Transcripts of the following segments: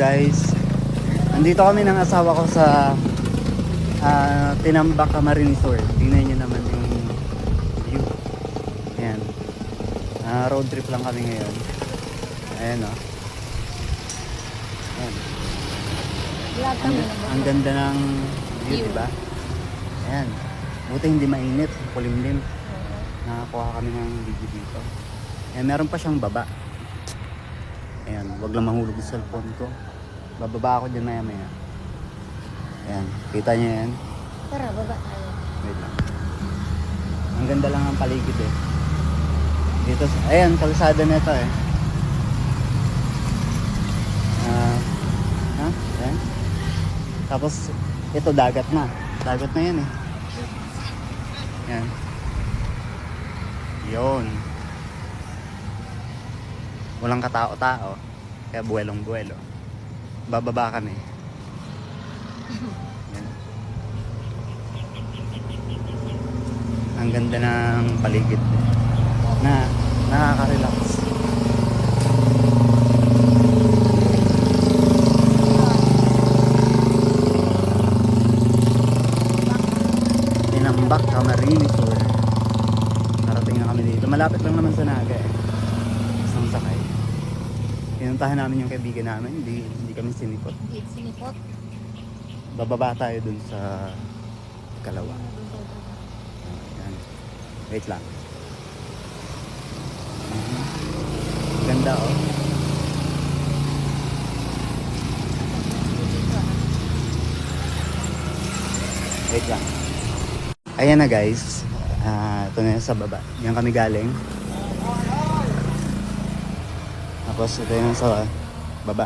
Guys, nandito kami ng asawa ko sa Tinambak Marine Resort. Tingnan nyo naman yung view. Ayan. Road trip lang kami ngayon. Ayan o. Ayan. Ang ganda ng view, diba? Ayan. Buti hindi mainit. Kulimlim. Nakakuha kami ng video dito. Ayan, meron pa siyang baba. Ayan, wag lang mahulog yung cellphone ko. Bababa ako dyan maya maya. Ayan, kita niyo yan? Tara, baba tayo. Wait lang. Ang ganda lang ang paligid eh. Dito, ayan, kalsada na ito eh. Ayan. Tapos, ito dagat na. Dagat na yan eh. Ayan. Yun. Walang katao-tao. Kaya buwelong-buwelo. Bababa kami. Yan. Ang ganda ng paligid. Nakaka-relax. Tinambak Marine Resort. Narating na kami dito. Malapit lang naman sa Naga eh. Isang sakay. Pinuntahan namin yung kaibigan namin, hindi kami sinipot. Sinipot? Bababa tayo dun sa Kalawa. Ayan. Wait lang. Ganda oh. Wait lang. Ayan na guys. Ito na sa baba. Yan kami galing. Tapos ito yung sa baba.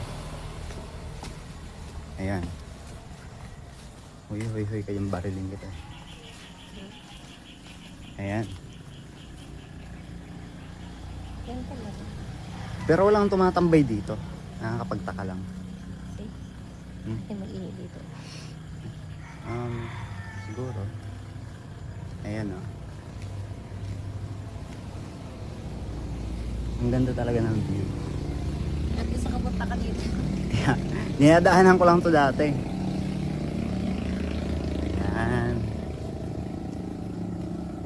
Ayan. Huy, kayong barilin kita. Ayan. Yan pala. Pero walang tumatambay dito. Nakakapagtaka lang. Ay, mag-init dito. Siguro. Ayan o. Ang ganda talaga ng view. At least nakapunta ka dito. Niyadaanan ko lang to dati. Ayan.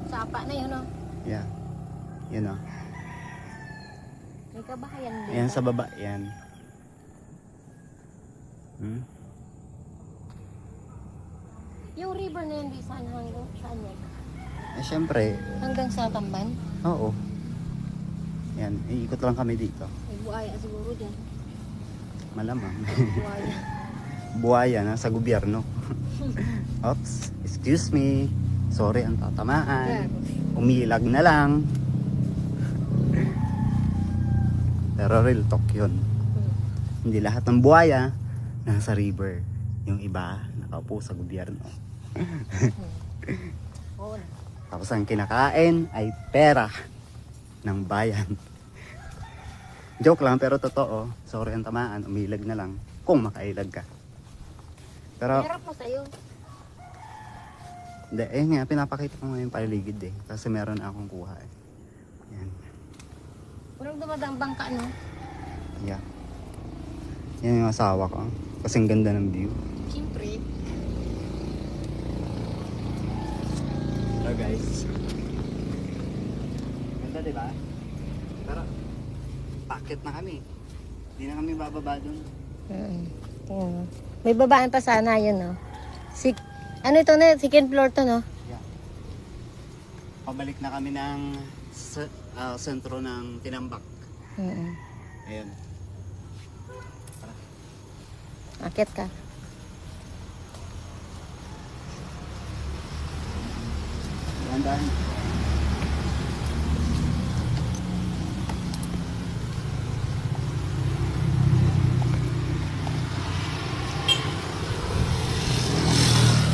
Sapa na yun, oh. Yeah. Yun o. May kabahayan din. Ayan sa baba. Yan. Yung river na yun, di saan hanggang saan yan? Eh syempre. Hanggang sa Tamban? Oo. Yan. Iikot lang kami dito. May buhaya siguro dyan. Malamang. Buhaya. Buhaya na sa gobyerno. Oops. Excuse me. Sorry ang tatamaan. Umilag na lang. Pero real talk yun. Hindi lahat ng buhaya nasa river. Yung iba nakaupo sa gobyerno. Tapos ang kinakain ay pera ng bayan. Joke lang pero totoo. Sorry ang tamaan. Umilag na lang kung makailag ka. Pero Hirap mo sa'yo. hindi, nga pinapakita ko ngayon paligid eh. Kasi meron akong kuha eh. Yan. Walang dumadang bangka, no? Yeah. Yan yung asawa ko. Kasing ganda ng view. Siyempre. Hello guys. Ganda diba? Pero bakit na kami? Hindi na kami bababa dun. Tingnan mo. May babaan pa sana yun, no? Ano ito na? Second floor to, no? Yeah. Pabalik na kami ng sentro ng Tinambak. Ayan. Akit ka. Dahan-dahan.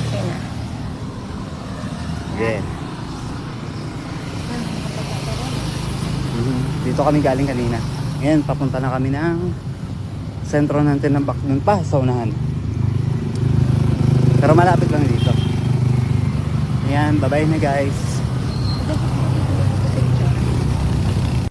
Okay na. Yeah. Dito kami galing kanina. Ngayon, papunta na kami ng sentro ng Tinambak dun pa sa unahan. Pero malapit lang dito. Ayan, bye-bye na guys.